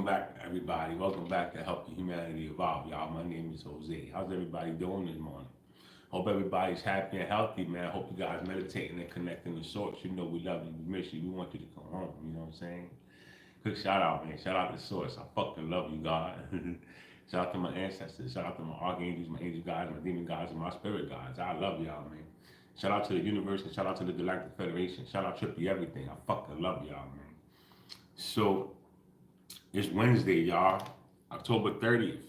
back, everybody. Welcome back to Helping Humanity Evolve, y'all. My name is Jose. How's everybody doing this morning? Hope everybody's happy and healthy, man. Hope you guys meditating and connecting the source. You know we love you, we miss you, we want you to come home. You know what I'm saying? Quick shout out, man. Shout out to Source. I fucking love you, God. Shout out to my ancestors. Shout out to my archangels, my angel guides, my demon guides, and my spirit guides. I love y'all, man. Shout out to the universe and shout out to the Galactic Federation. Shout out Trippy Everything. I fucking love y'all, man. So, it's Wednesday, y'all. October 30th,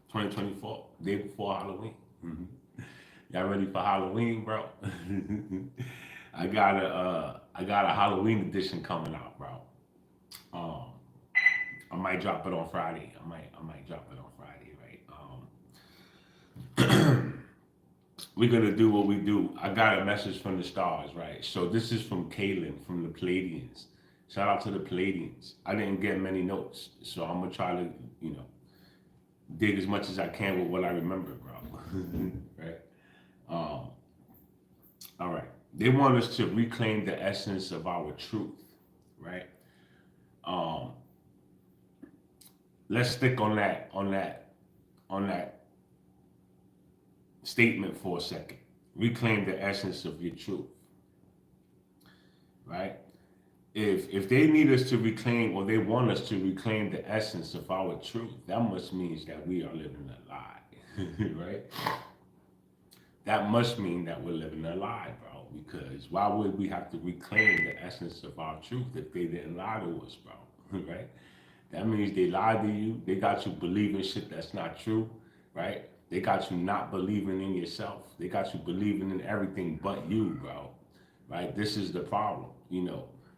2024. Day before Halloween. Y'all ready for Halloween, bro? I got a Halloween edition coming out, bro. I might drop it on Friday. I might drop it on Friday, right? We're gonna do what we do. I got a message from the stars, right? So this is from Kaylin from the Palladians. Shout out to the Palladians. I didn't get many notes, so I'm gonna try to, dig as much as I can with what I remember, bro. Right? All right. They want us to reclaim the essence of our truth, right? Let's stick on that statement for a second. Reclaim the essence of your truth, right? If they need us to reclaim, or they want us to reclaim the essence of our truth, that must mean that we are living a lie, right? That must mean that we're living a lie, bro. Because why would we have to reclaim the essence of our truth if they didn't lie to us, bro? Right? That means they lied to you. They got you believing shit that's not true, right? They got you not believing in yourself. They got you believing in everything but you, bro. Right? This is the problem,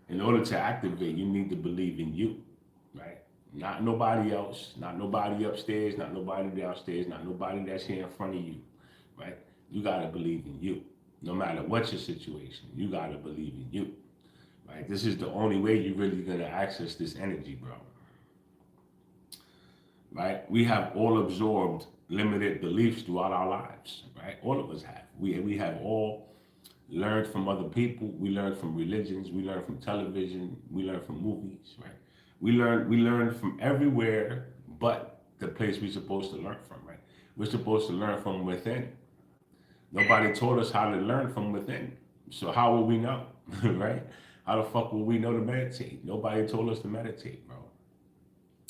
In order to activate, you need to believe in you, right? Not nobody else, not nobody upstairs, not nobody downstairs, not nobody that's here in front of you, right? You gotta believe in you. No matter what your situation, you gotta believe in you, right? This is the only way you're really gonna access this energy, bro. Right? We have all absorbed limited beliefs throughout our lives, right? All of us have. We have all learned from other people. We learn from religions. We learn from television. We learn from movies, right? We learn from everywhere but the place we're supposed to learn from, right? We're supposed to learn from within. Nobody taught us how to learn from within. So how will we know, right? How the fuck will we know to meditate? Nobody told us to meditate, bro.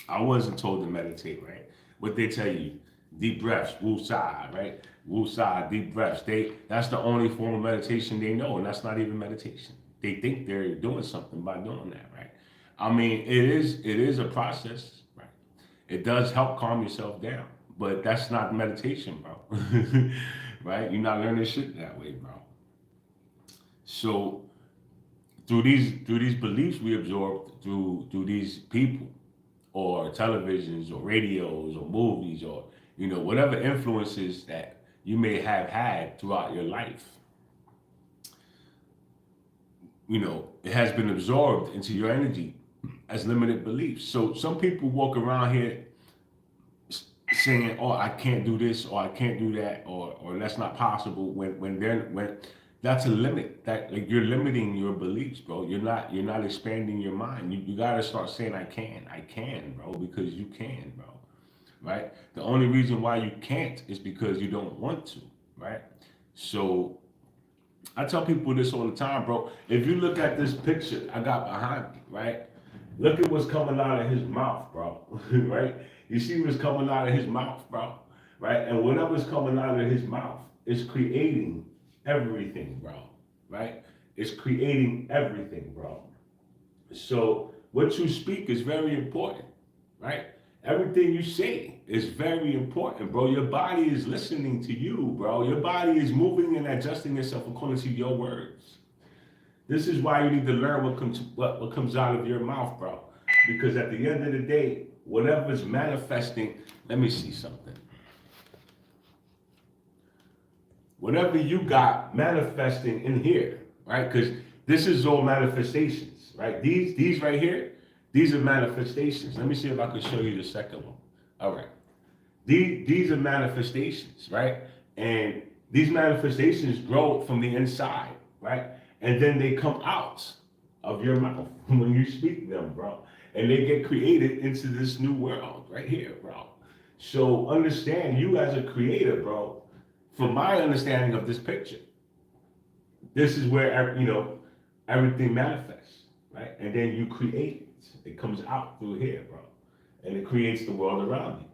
I wasn't told to meditate, right? What they tell you, deep breaths, woosah, right? Woosah, deep breaths. That's the only form of meditation they know, and that's not even meditation. They think they're doing something by doing that, right? I mean, it is a process, right? It does help calm yourself down, but that's not meditation, bro. Right? You're not learning shit that way, bro. So through these beliefs we absorb through these people, or televisions, or radios, or movies, or whatever influences that you may have had throughout your life, it has been absorbed into your energy as limited beliefs. So some people walk around here saying, "Oh, I can't do this," or "I can't do that," or "That's not possible." When that's a limit. That, like, you're limiting your beliefs, bro. You're not expanding your mind. You gotta start saying, I can, bro, because you can, bro. Right? The only reason why you can't is because you don't want to, right? So I tell people this all the time, bro. If you look at this picture I got behind me, right? Look at what's coming out of his mouth, bro. Right? You see what's coming out of his mouth, bro. Right? And whatever's coming out of his mouth is creating everything, bro. Right? It's creating everything, bro. So what you speak is very important, right? Everything you say is very important, bro. Your body is listening to you, bro. Your body is moving and adjusting itself according to your words. This is why you need to learn what comes out of your mouth, bro. Because at the end of the day, whatever's manifesting, let me see something. Whatever you got manifesting in here, right? Because this is all manifestations, right? These right here, these are manifestations. Let me see if I can show you the second one. All right. These are manifestations, right? And these manifestations grow from the inside, right? And then they come out of your mouth when you speak them, bro. And they get created into this new world right here, bro. So understand you as a creator, bro. From my understanding of this picture, this is where everything manifests, right? And then you create it. It comes out through here, bro, and it creates the world around you,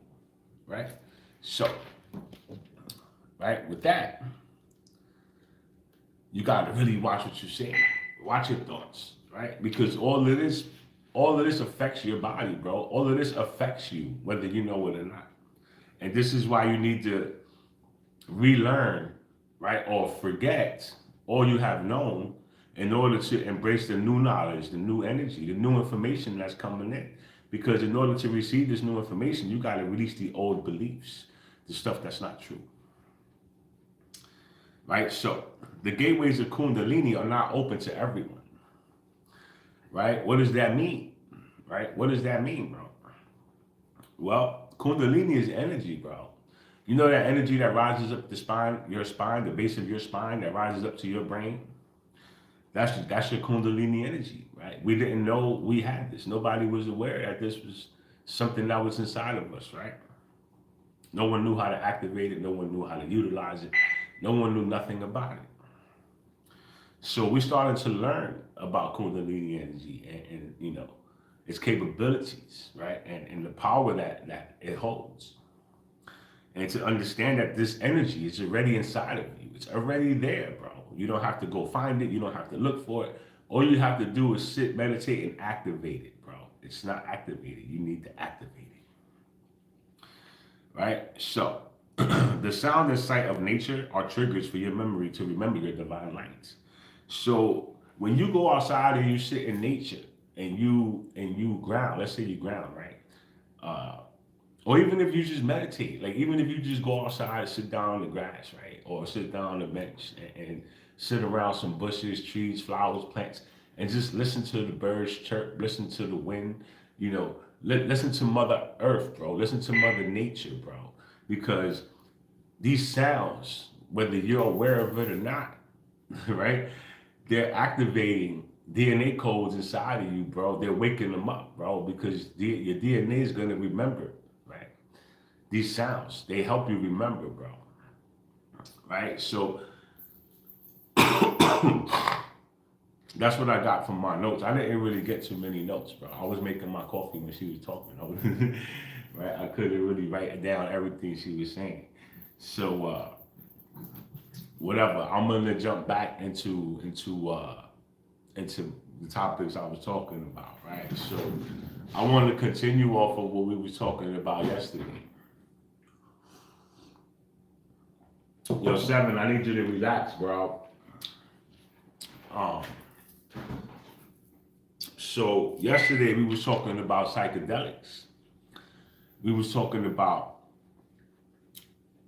right? So, right with that, you got to really watch what you say, watch your thoughts, right? Because all of this affects your body, bro. All of this affects you, whether you know it or not. And this is why you need to relearn, right, or forget all you have known in order to embrace the new knowledge, the new energy, the new information that's coming in. Because in order to receive this new information, you got to release the old beliefs, the stuff that's not true. Right? So the gateways of Kundalini are not open to everyone. Right? What does that mean? Right? What does that mean, bro? Well, Kundalini is energy, bro. You know that energy that rises up the spine, your spine, the base of your spine, that rises up to your brain? That's your Kundalini energy, right? We didn't know we had this. Nobody was aware that this was something that was inside of us, right? No one knew how to activate it. No one knew how to utilize it. No one knew nothing about it. So we started to learn about Kundalini energy and its capabilities, right? And the power that it holds. And to understand that this energy is already inside of you. It's already there, bro. You don't have to go find it. You don't have to look for it. All you have to do is sit, meditate, and activate it, bro. It's not activated. You need to activate it. Right? So, the sound and sight of nature are triggers for your memory to remember your divine lights. So, when you go outside and you sit in nature and you ground, let's say you ground, right? Or even if you just meditate, like even if you just go outside and sit down on the grass, right? Or sit down on the bench and sit around some bushes, trees, flowers, plants, and just listen to the birds chirp, listen to the wind, listen to Mother Earth, bro. Listen to Mother Nature, bro. Because these sounds, whether you're aware of it or not, right? They're activating DNA codes inside of you, bro. They're waking them up, bro, because your DNA is going to remember. These sounds, they help you remember, bro. Right? So that's what I got from my notes. I didn't really get too many notes, bro. I was making my coffee when she was talking. Right? I couldn't really write down everything she was saying. So whatever. I'm gonna jump back into the topics I was talking about, right? So I want to continue off of what we were talking about yesterday. Yo, Seven, I need you to relax, bro. So yesterday we was talking about psychedelics. We was talking about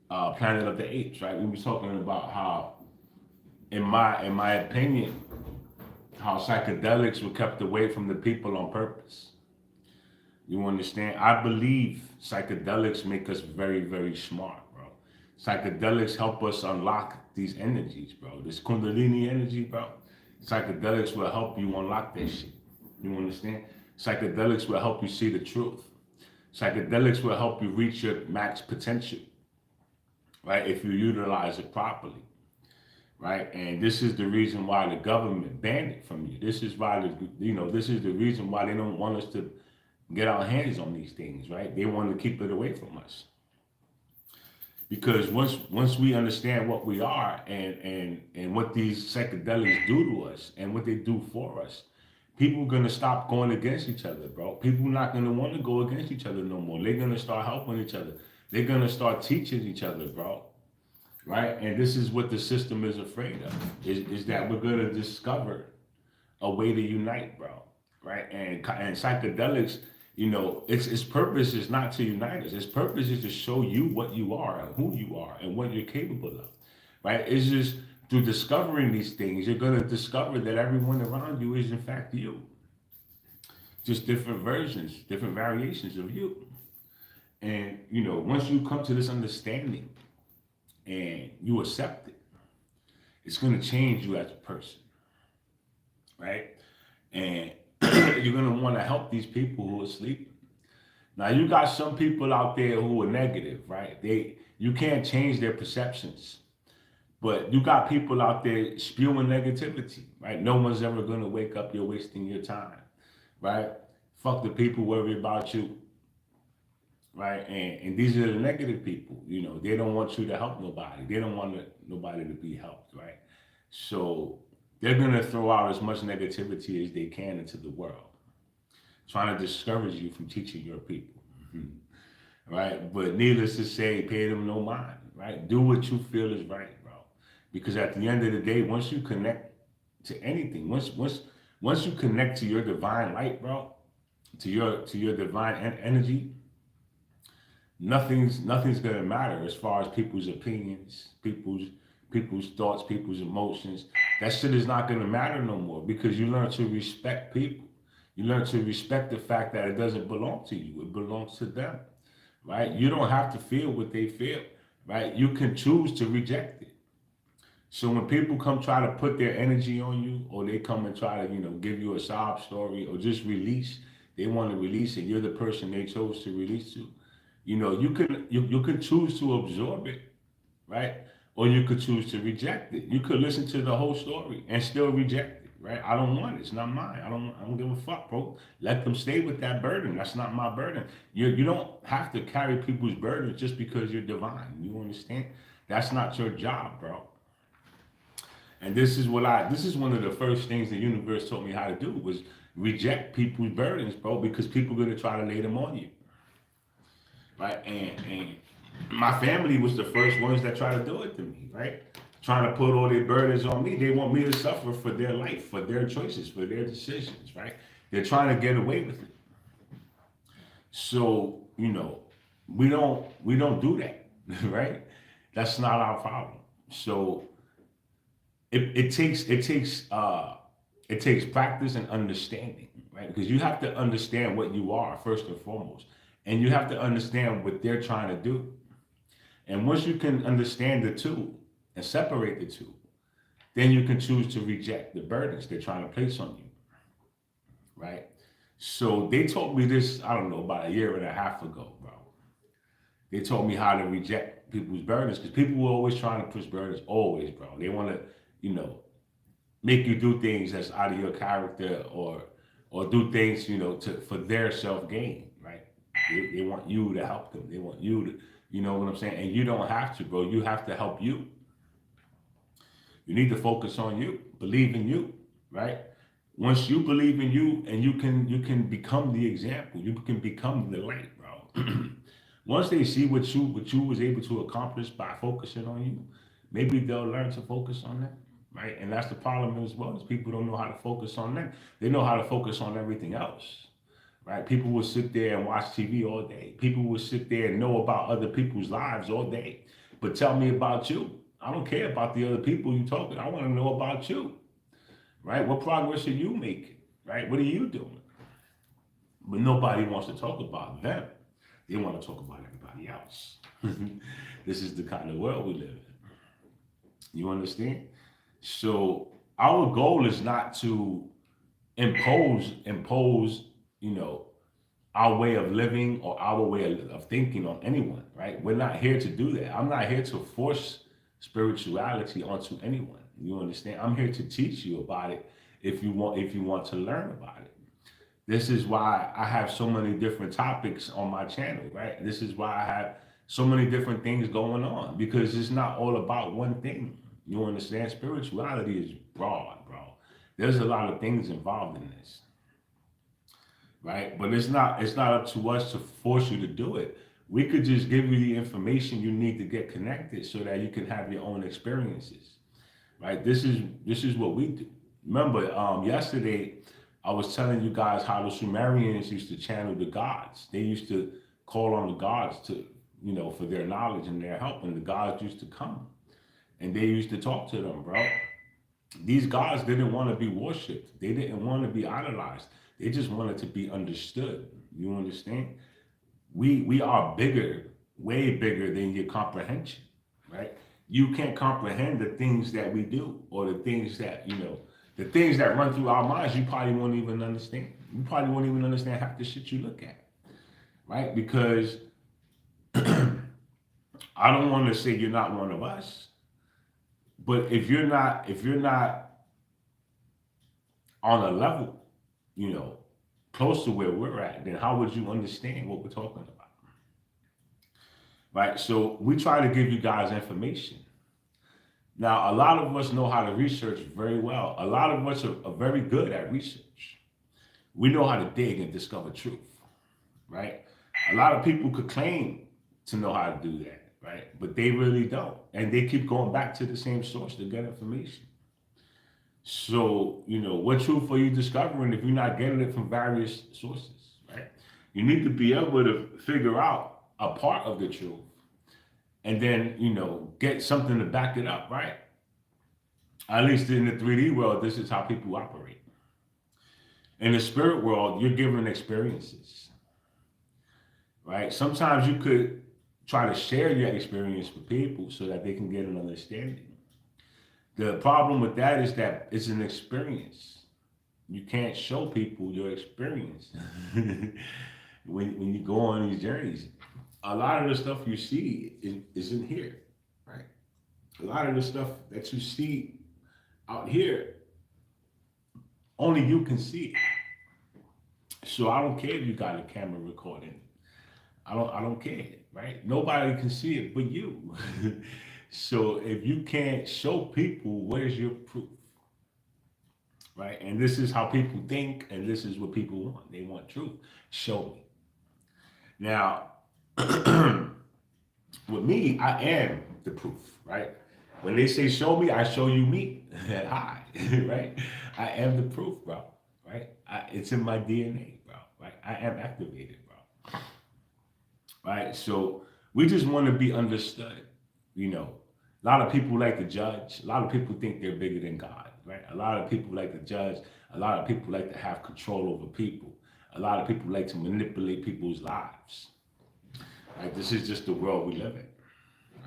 Planet of the Apes, right? We was talking about how, in my opinion, how psychedelics were kept away from the people on purpose. You understand? I believe psychedelics make us very, very smart. Psychedelics help us unlock these energies, bro. This Kundalini energy, bro. Psychedelics will help you unlock that shit. You understand? Psychedelics will help you see the truth. Psychedelics will help you reach your max potential, right? If you utilize it properly, right? And this is the reason why the government banned it from you. This is why this is the reason why they don't want us to get our hands on these things, right? They want to keep it away from us. Because once we understand what we are and what these psychedelics do to us and what they do for us, people are gonna stop going against each other, bro. People are not gonna want to go against each other no more. They're gonna start helping each other. They're gonna start teaching each other, bro. Right? And this is what the system is afraid of, is that we're gonna discover a way to unite, bro. Right? And psychedelics, its purpose is not to unite us. Its purpose is to show you what you are and who you are and what you're capable of, right? It's just through discovering these things, you're going to discover that everyone around you is in fact you. Just different versions, different variations of you. And, once you come to this understanding and you accept it, it's going to change you as a person, right? And you're gonna want to help these people who are sleeping. Now you got some people out there who are negative, right? You can't change their perceptions. But you got people out there spewing negativity, right? No one's ever gonna wake up, you're wasting your time, right? Fuck the people worry about you, right? And these are the negative people, they don't want you to help nobody. They don't want nobody to be helped, right? So they're gonna throw out as much negativity as they can into the world, trying to discourage you from teaching your people. Right? But needless to say, pay them no mind, right? Do what you feel is right, bro. Because at the end of the day, once you connect to anything, once you connect to your divine light, bro, to your divine energy, nothing's gonna matter as far as people's opinions, people's thoughts, people's emotions. That shit is not gonna matter no more because you learn to respect people. You learn to respect the fact that it doesn't belong to you; it belongs to them, right? You don't have to feel what they feel, right? You can choose to reject it. So when people come try to put their energy on you, or they come and try to, give you a sob story, or just release, they want to release it. You're the person they chose to release to. You can choose to absorb it, right? Or you could choose to reject it. You could listen to the whole story and still reject it, right? I don't want it. It's not mine. I don't give a fuck, bro. Let them stay with that burden. That's not my burden. You don't have to carry people's burdens just because you're divine. You understand? That's not your job, bro. And this is one of the first things the universe taught me how to do was reject people's burdens, bro, because people are gonna try to lay them on you. Right? And my family was the first ones that tried to do it to me, right? Trying to put all their burdens on me. They want me to suffer for their life, for their choices, for their decisions, right? They're trying to get away with it. So, we don't do that, right? That's not our problem. So it takes practice and understanding, right? Because you have to understand what you are first and foremost, and you have to understand what they're trying to do. And once you can understand the two and separate the two, then you can choose to reject the burdens they're trying to place on you, right? So they taught me this, I don't know, about a year and a half ago, bro. They taught me how to reject people's burdens because people were always trying to push burdens, always, bro. They want to, make you do things that's out of your character or do things, for their self gain, right? They want you to help them. They want you to, you know what I'm saying? And you don't have to, bro. You have to help you. You need to focus on you, believe in you, right? Once you believe in you and you can become the example, you can become the light, bro. Once they see what you was able to accomplish by focusing on you, maybe they'll learn to focus on that, right? And that's the problem as well, is people don't know how to focus on that. They know how to focus on everything else, right? People will sit there and watch TV all day. People will sit there and know about other people's lives all day. But tell me about you. I don't care about the other people you talking. I want to know about you, right? What progress are you making, right? What are you doing? But nobody wants to talk about them. They want to talk about everybody else. This is the kind of world we live in. You understand? So our goal is not to impose, you know, our way of living or our way of thinking on anyone, right? We're not here to do that. I'm not here to force spirituality onto anyone. You understand? I'm here to teach you about it if you want to learn about it. This is why I have so many different topics on my channel, right? This is why I have so many different things going on because it's not all about one thing. You understand? Spirituality is broad, bro. There's a lot of things involved in this, right? But it's not up to us to force you to do it. We could just give you the information you need to get connected so that you can have your own experiences, right? This is what we do. Remember, yesterday I was telling you guys how the Sumerians used to channel the gods. They used to call on the gods to, for their knowledge and their help, and the gods used to come and they used to talk to them, bro. These gods didn't want to be worshipped. They didn't want to be idolized. They just wanted to be understood. You understand? We are bigger, way bigger than your comprehension, right? You can't comprehend the things that we do or the things that, the things that run through our minds, you probably won't even understand. You probably won't even understand half the shit you look at, right? Because I don't want to say you're not one of us, but if you're not on a level, you know, close to where we're at, then how would you understand what we're talking about? Right? So we try to give you guys information. Now, a lot of us know how to research very well. A lot of us are very good at research. We know how to dig and discover truth, right? A lot of people could claim to know how to do that, right? But they really don't. And they keep going back to the same source to get information. So, you know, what truth are you discovering if you're not getting it from various sources, right? You need to be able to figure out a part of the truth and then, you know, get something to back it up, right? At least in the 3D world, this is how people operate. In the spirit world, you're given experiences, right? Sometimes you could try to share your experience with people so that they can get an understanding. The problem with that is that it's an experience. You can't show people your experience when you go on these journeys. A lot of the stuff you see isn't here, right? A lot of the stuff that you see out here, only you can see it. So I don't care if you got a camera recording. I don't care, right? Nobody can see it but you. So if you can't show people, where's your proof? Right? And this is how people think, and this is what people want. They want truth. Show me. Now, with me, I am the proof, right? When they say show me, I show you me. Hi, right? I am the proof, bro. Right? It's in my DNA, bro. Right? I am activated, bro. Right? So we just want to be understood. You know, a lot of people like to judge. A lot of people think they're bigger than God, right? A lot of people like to judge. A lot of people like to have control over people. A lot of people like to manipulate people's lives. Right? This is just the world we live in,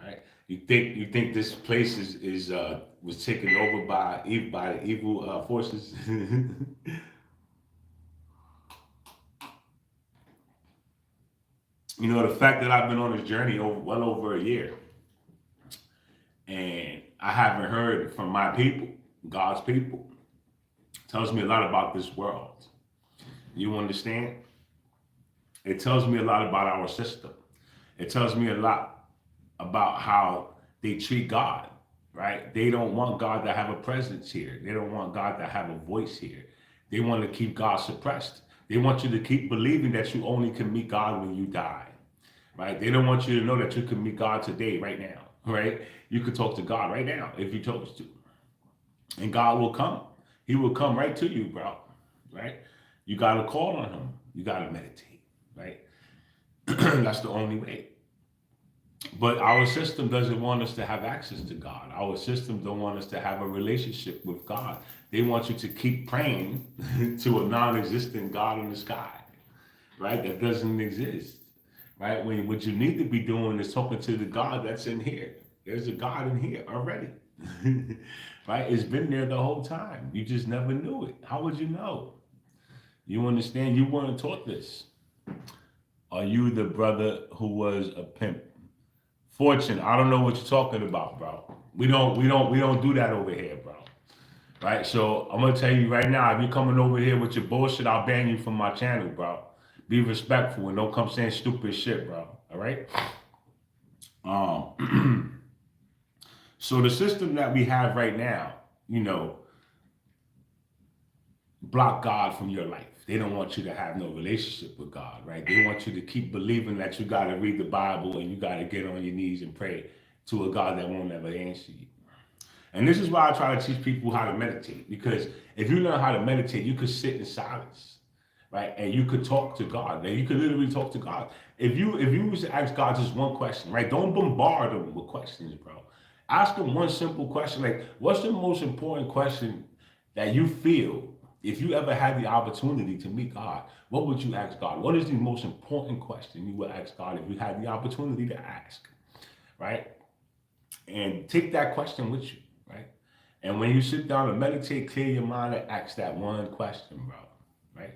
right? You think this place is was taken over by the evil forces? You know, the fact that I've been on this journey well over a year, and I haven't heard from my people, God's people, tells me a lot about this world. You understand? It tells me a lot about our system. It tells me a lot about how they treat God, right? They don't want God to have a presence here. They don't want God to have a voice here. They want to keep God suppressed. They want you to keep believing that you only can meet God when you die, right? They don't want you to know that you can meet God today, right now, right? You could talk to God right now if you chose to. And God will come. He will come right to you, bro, right? You got to call on him. You got to meditate, right? That's the only way. But our system doesn't want us to have access to God. Our system don't want us to have a relationship with God. They want you to keep praying to a non-existent God in the sky, right? That doesn't exist, right? When what you need to be doing is talking to the God that's in here. There's a God in here already, right? It's been there the whole time. You just never knew it. How would you know? You understand? You weren't taught this. Are you the brother who was a pimp? Fortune, I don't know what you're talking about, bro. We don't do that over here, bro. Right? So I'm gonna tell you right now, if you're coming over here with your bullshit, I'll ban you from my channel, bro. Be respectful and don't come saying stupid shit, bro. All right? So the system that we have right now, you know, block God from your life. They don't want you to have no relationship with God, right? They want you to keep believing that you got to read the Bible and you got to get on your knees and pray to a God that won't ever answer you. And this is why I try to teach people how to meditate, because if you learn how to meditate, you could sit in silence, right? And you could talk to God. And you could literally talk to God. If you was to ask God just one question, right? Don't bombard him with questions, bro. Ask him one simple question, like, what's the most important question that you feel if you ever had the opportunity to meet God? What would you ask God? What is the most important question you would ask God if you had the opportunity to ask, right? And take that question with you, right? And when you sit down and meditate, clear your mind and ask that one question, bro. Right?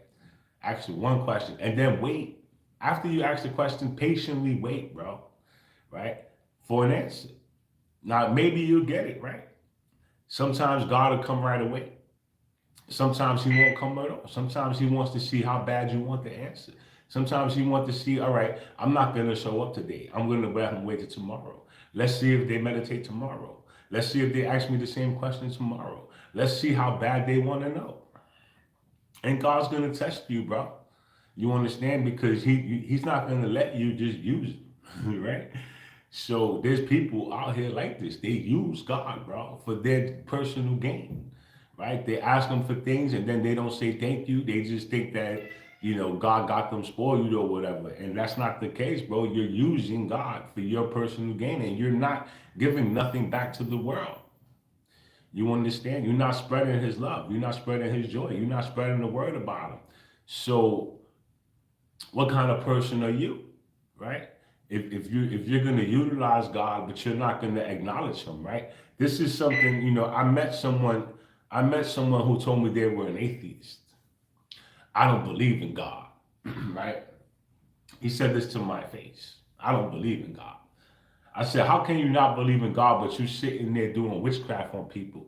Ask the one question and then wait. After you ask the question, patiently wait, bro. Right? For an answer. Now, maybe you'll get it, right? Sometimes God will come right away. Sometimes he won't come at all. Sometimes he wants to see how bad you want the answer. Sometimes he wants to see, all right, I'm not going to show up today. I'm going to wait till tomorrow. Let's see if they meditate tomorrow. Let's see if they ask me the same question tomorrow. Let's see how bad they want to know. And God's going to test you, bro. You understand? Because he's not going to let you just use it, right? So there's people out here like this. They use God, bro, for their personal gain, right? They ask them for things and then they don't say thank you. They just think that, God got them spoiled or whatever. And that's not the case, bro. You're using God for your personal gain and you're not giving nothing back to the world. You understand? You're not spreading his love. You're not spreading his joy. You're not spreading the word about him. So what kind of person are you, right? If you're going to utilize God, but you're not going to acknowledge him, right? This is something, I met someone who told me they were an atheist. I don't believe in God, right? He said this to my face. I don't believe in God. I said, how can you not believe in God, but you sitting there doing witchcraft on people?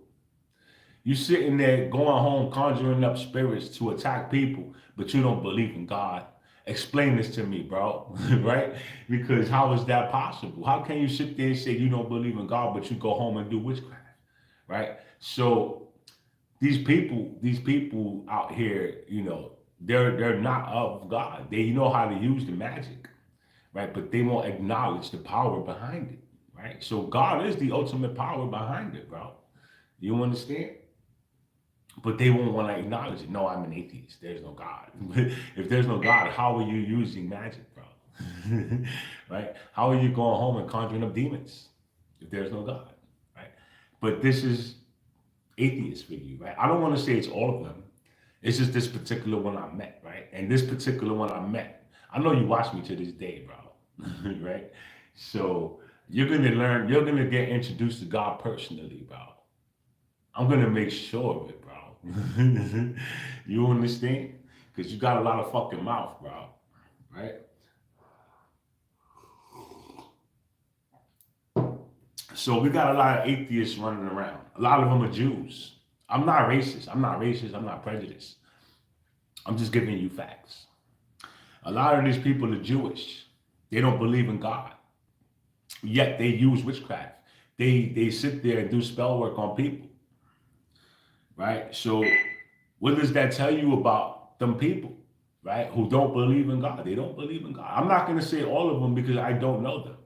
You sitting there going home, conjuring up spirits to attack people, but you don't believe in God. Explain this to me, bro, right? Because how is that possible? How can you sit there and say you don't believe in God, but you go home and do witchcraft, right? So these people out here, they're not of God. They know how to use the magic, right? But they won't acknowledge the power behind it, right? So God is the ultimate power behind it, bro. You understand? But they won't want to acknowledge it. No, I'm an atheist. There's no God. If there's no God, how are you using magic, bro? Right? How are you going home and conjuring up demons if there's no God, right? But this is atheist for you, right? I don't want to say it's all of them. It's just this particular one I met, right? And this particular one I met, I know you watch me to this day, bro, right? So you're going to learn, you're going to get introduced to God personally, bro. I'm going to make sure of it, bro. You understand? Because you got a lot of fucking mouth, bro, right? So we got a lot of atheists running around. A lot of them are Jews. I'm not racist. I'm not prejudiced. I'm just giving you facts. A lot of these people are Jewish. They don't believe in God. Yet they use witchcraft. They sit there and do spell work on people. Right? So what does that tell you about them people, right? Who don't believe in God? They don't believe in God. I'm not going to say all of them because I don't know them,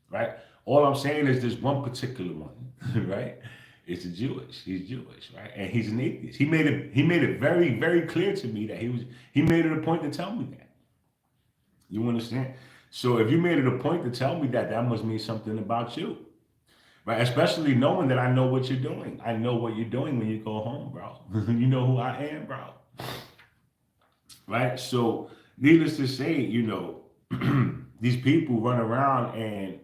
right? All I'm saying is this one particular one, right? It's a Jewish. He's Jewish, right? And he's an atheist. He made it very, very clear to me that he made it a point to tell me that. You understand? So if you made it a point to tell me that, that must mean something about you. Right, especially knowing that I know what you're doing. I know what you're doing when you go home, bro. You know who I am, bro. Right? So, needless to say, these people run around and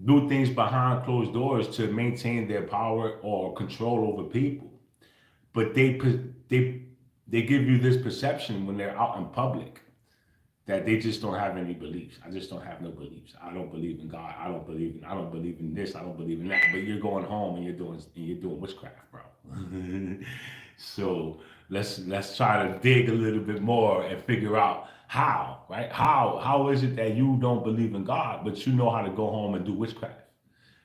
do things behind closed doors to maintain their power or control over people. But they give you this perception when they're out in public that they just don't have any beliefs. I just don't have no beliefs. I don't believe in God. I don't believe in this. I don't believe in that. But you're going home and you're doing witchcraft, bro. So let's try to dig a little bit more and figure out how, right? How is it that you don't believe in God, but you know how to go home and do witchcraft?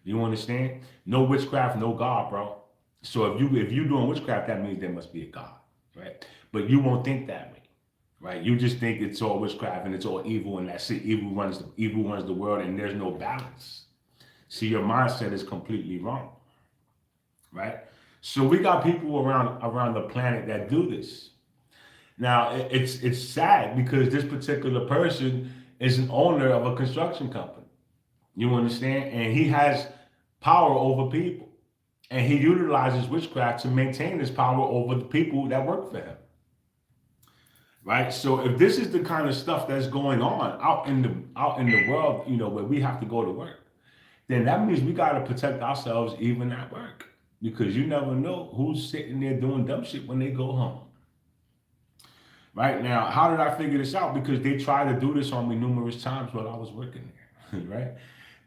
You understand? No witchcraft, no God, bro. So if you're doing witchcraft, that means there must be a God, right? But you won't think that way. Right, you just think it's all witchcraft and it's all evil and that's it. Evil runs the world and there's no balance. See, your mindset is completely wrong. Right, so we got people around the planet that do this. Now it's sad because this particular person is an owner of a construction company. You understand, and he has power over people, and he utilizes witchcraft to maintain his power over the people that work for him. Right. So if this is the kind of stuff that's going on out in the world, where we have to go to work, then that means we got to protect ourselves even at work. because you never know who's sitting there doing dumb shit when they go home. Right now, how did I figure this out? Because they tried to do this on me numerous times while I was working there. Right?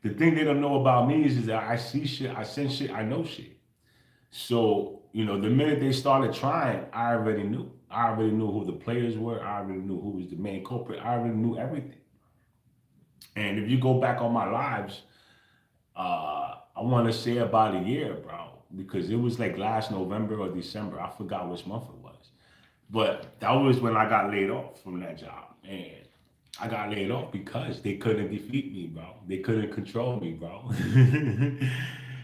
The thing they don't know about me is that I see shit, I sense shit, I know shit. So, the minute they started trying, I already knew. I already knew who the players were. I already knew who was the main culprit. I already knew everything. And if you go back on my lives, I want to say about a year, bro, because it was like last November or December. I forgot which month it was. But that was when I got laid off from that job. And I got laid off because they couldn't defeat me, bro. They couldn't control me, bro.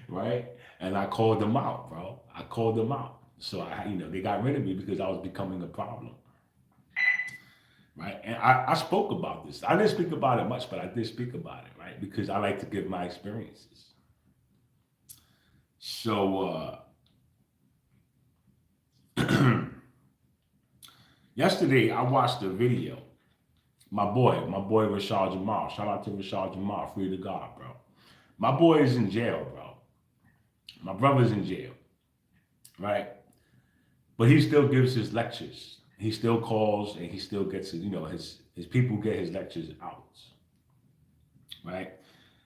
Right? And I called them out, bro. I called them out. So they got rid of me because I was becoming a problem. Right? And I spoke about this. I didn't speak about it much, but I did speak about it, right? Because I like to give my experiences. So yesterday I watched a video. My boy Rashad Jamal. Shout out to Rashad Jamal, free to God, bro. My boy is in jail, bro. My brother's in jail, right? But he still gives his lectures. He still calls and he still gets his people get his lectures out, right?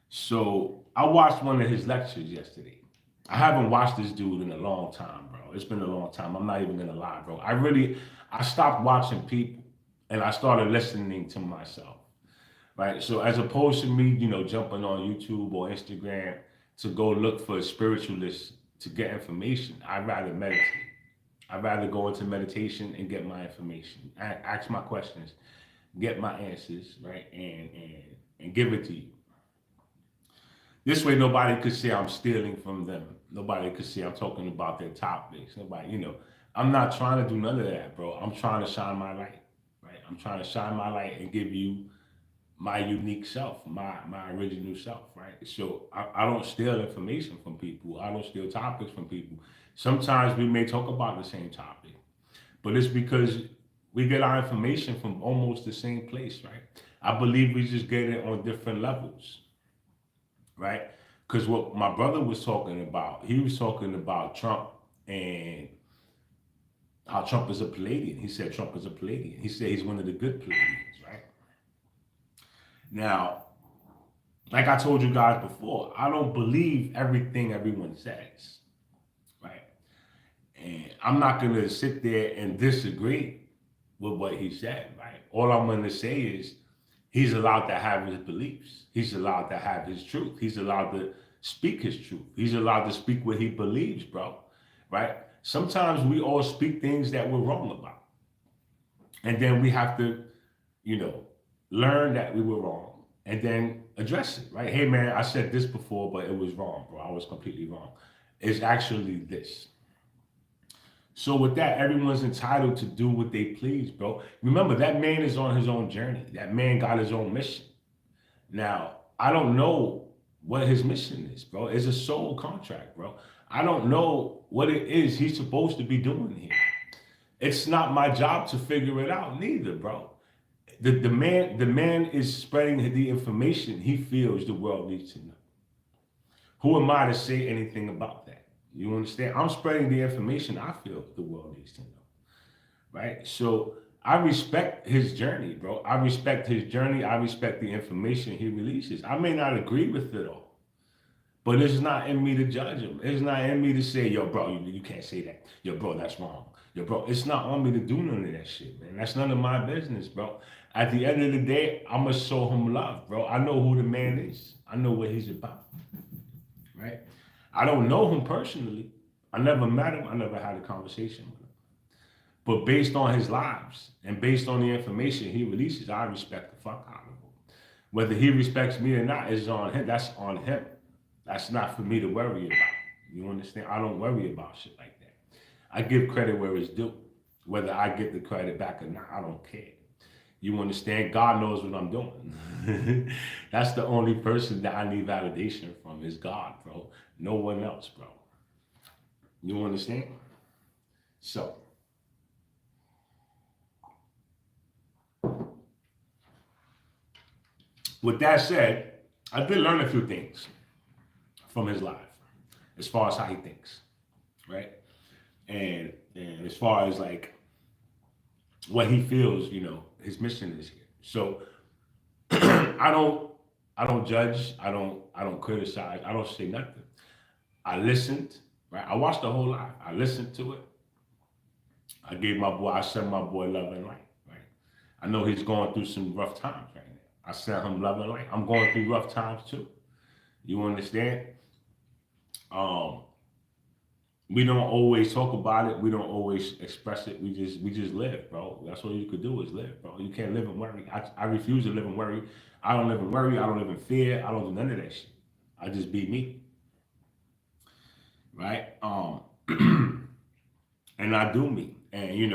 So I watched one of his lectures yesterday. I haven't watched this dude in a long time, bro. It's been a long time. I'm not even gonna lie, bro. I stopped watching people and I started listening to myself, right? So as opposed to me, jumping on YouTube or Instagram to go look for spiritualists to get information, I'd rather meditate. I'd rather go into meditation and get my information, ask my questions, get my answers, right, and give it to you. This way, nobody could say I'm stealing from them. Nobody could say I'm talking about their topics. Nobody, I'm not trying to do none of that, bro. I'm trying to shine my light, right? I'm trying to shine my light and give you my unique self, my original self, right? So I don't steal information from people. I don't steal topics from people. Sometimes we may talk about the same topic, but it's because we get our information from almost the same place, right? I believe we just get it on different levels, right? Because what my brother was talking about, he was talking about Trump and how Trump is a Palladian. He said Trump is a Palladian. He said he's one of the good Palladians, right? Now, like I told you guys before, I don't believe everything everyone says, right? And I'm not going to sit there and disagree with what he said, right? All I'm going to say is he's allowed to have his beliefs. He's allowed to have his truth. He's allowed to speak his truth. He's allowed to speak what he believes, bro, right? Sometimes we all speak things that we're wrong about. And then we have to, learn that we were wrong and then address it, right? Hey, man, I said this before, but it was wrong, bro. I was completely wrong. It's actually this. So with that, everyone's entitled to do what they please, bro. Remember, that man is on his own journey. That man got his own mission. Now, I don't know what his mission is, bro. It's a soul contract, bro. I don't know what it is he's supposed to be doing here. It's not my job to figure it out neither, bro. The man is spreading the information he feels the world needs to know. Who am I to say anything about that? You understand? I'm spreading the information I feel the world needs to know, right? So I respect his journey, bro. I respect his journey. I respect the information he releases. I may not agree with it all, but it's not in me to judge him. It's not in me to say, yo, bro, you can't say that. Yo, bro, that's wrong. Yo, bro, it's not on me to do none of that shit, man. That's none of my business, bro. At the end of the day, I'm going to show him love, bro. I know who the man is. I know what he's about, right? I don't know him personally. I never met him. I never had a conversation with him. But based on his lives and based on the information he releases, I respect the fuck out of him. Whether he respects me or not is on him. That's on him. That's not for me to worry about. You understand? I don't worry about shit like that. I give credit where it's due. Whether I get the credit back or not, I don't care. You understand? God knows what I'm doing. That's the only person that I need validation from is God, bro. No one else, bro. You understand? So, with that said, I did learn a few things from his life as far as how he thinks. right? And as far as like what he feels, his mission is here. So I don't I don't judge. I don't criticize. I don't say nothing. I listened. Right. I watched the whole life. I listened to it. I sent my boy love and light. Right. I know he's going through some rough times right now. I sent him love and light. I'm going through rough times too. You understand? Um, we don't always talk about it. We don't always express it. We just live, bro. That's all you could do is live, bro. You can't live in worry. I refuse to live in worry. I don't live in worry. I don't live in fear. I don't do none of that shit. I just be me, right? And I do me. And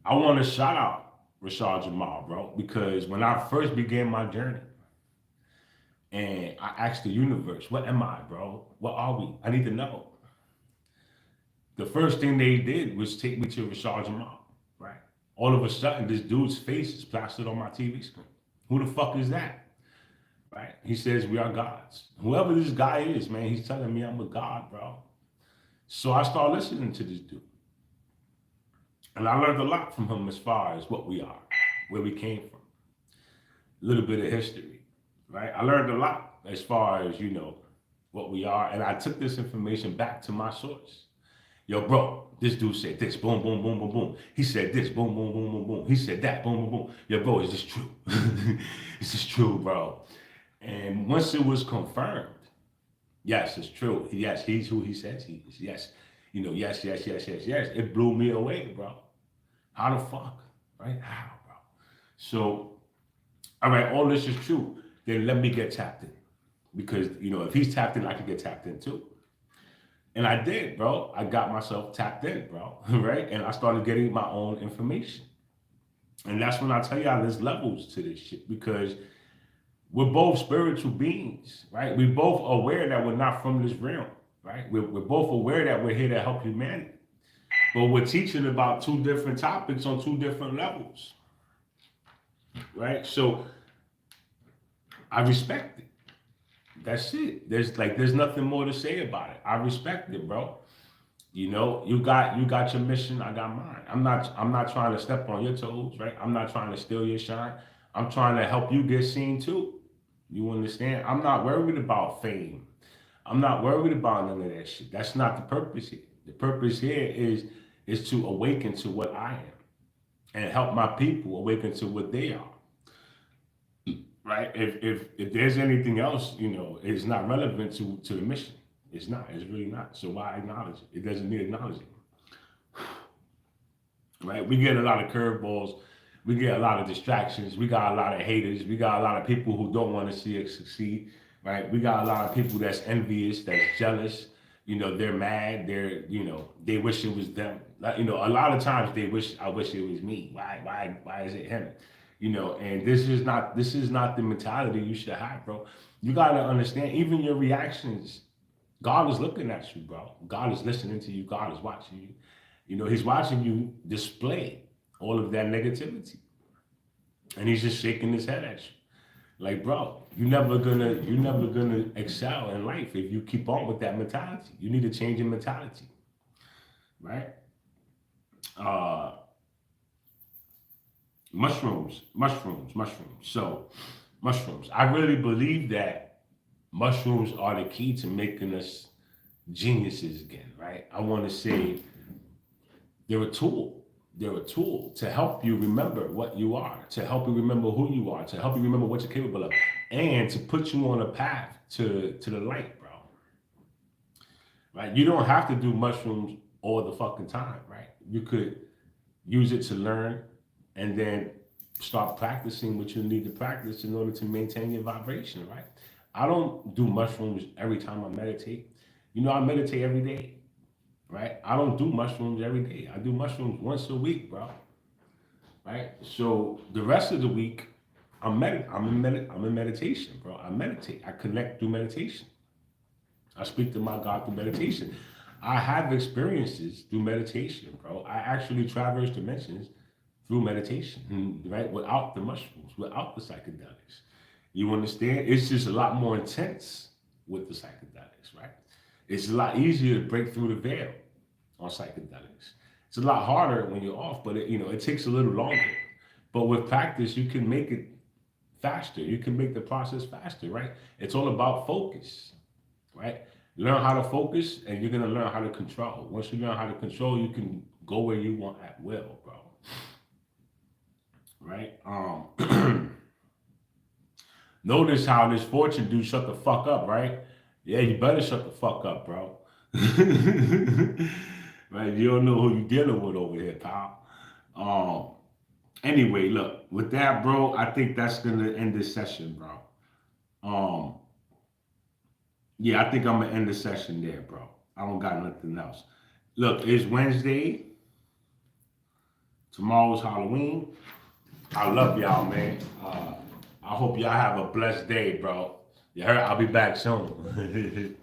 I want to shout out Rashad Jamal, bro, because when I first began my journey, and I asked the universe, "What am I, bro? What are we? I need to know." The first thing they did was take me to Rashad Jamal, right? All of a sudden, this dude's face is plastered on my TV screen. Who the fuck is that? Right? He says we are gods. Whoever this guy is, man, he's telling me I'm a god, bro. So I started listening to this dude. And I learned a lot from him as far as what we are, where we came from, a little bit of history, right? I learned a lot as far as, what we are. And I took this information back to my source. Yo, bro, this dude said this, boom, boom, boom, boom, boom. He said this, boom, boom, boom, boom, boom. He said that, boom, boom, boom. Yo, bro, is this true? Is this true, bro? And once it was confirmed, yes, it's true. Yes, he's who he says he is. Yes, yes, yes, yes, yes, yes. It blew me away, bro. How the fuck, right? How, bro? So, all right, all this is true. Then let me get tapped in. Because, if he's tapped in, I can get tapped in too. And I did, bro. I got myself tapped in, bro. Right? And I started getting my own information. And that's when I tell y'all there's levels to this shit because we're both spiritual beings, right? We're both aware that we're not from this realm, right? We're both aware that we're here to help humanity. But we're teaching about two different topics on two different levels, right? So I respect it. That's it. There's nothing more to say about it. I respect it, bro. You got your mission, I got mine. I'm not trying to step on your toes, right? I'm not trying to steal your shine. I'm trying to help you get seen too. You understand? I'm not worried about fame. I'm not worried about none of that shit. That's not the purpose here. The purpose here is to awaken to what I am and help my people awaken to what they are. Right? If there's anything else, it's not relevant to the mission. It's not. It's really not. So why acknowledge it? It doesn't need acknowledging. Right? We get a lot of curveballs. We get a lot of distractions. We got a lot of haters. We got a lot of people who don't want to see us succeed. Right? We got a lot of people that's envious, that's jealous. They're mad. They wish it was them. A lot of times I wish it was me. Why is it him? And this is not the mentality you should have, bro. You gotta understand, even your reactions, God is looking at you, bro. God is listening to you. God is watching you. He's watching you display all of that negativity. And he's just shaking his head at you. Like, bro, you're never gonna excel in life if you keep on with that mentality. You need to change your mentality. Right? Uh mushrooms. So mushrooms. I really believe that mushrooms are the key to making us geniuses again, right? I want to say they're a tool. They're a tool to help you remember what you are, to help you remember who you are, to help you remember what you're capable of, and to put you on a path to the light, bro. Right? You don't have to do mushrooms all the fucking time, right? You could use it to learn and then start practicing what you need to practice in order to maintain your vibration, right? I don't do mushrooms every time I meditate. I meditate every day, right? I don't do mushrooms every day. I do mushrooms once a week, bro. Right? So the rest of the week, I'm in meditation, bro. I meditate. I connect through meditation. I speak to my God through meditation. I have experiences through meditation, bro. I actually traverse dimensions through meditation, right? Without the mushrooms, without the psychedelics. You understand? It's just a lot more intense with the psychedelics, right? It's a lot easier to break through the veil. on psychedelics. It's a lot harder when you're off, but it takes a little longer. But with practice, you can make it faster. You can make the process faster, right? It's all about focus, right? Learn how to focus, and you're gonna learn how to control. Once you learn how to control, you can go where you want at will, bro. Right? Notice how this fortune dude shut the fuck up, right? Yeah, you better shut the fuck up, bro. Right? You don't know who you dealing with over here, pal. Um, anyway, look, with that, bro, I think that's gonna end this session, bro. Um, yeah, I think I'm gonna end the session there, bro. I don't got nothing else. Look, it's Wednesday. Tomorrow's Halloween. I love y'all, man. I hope y'all have a blessed day, bro. You heard? I'll be back soon.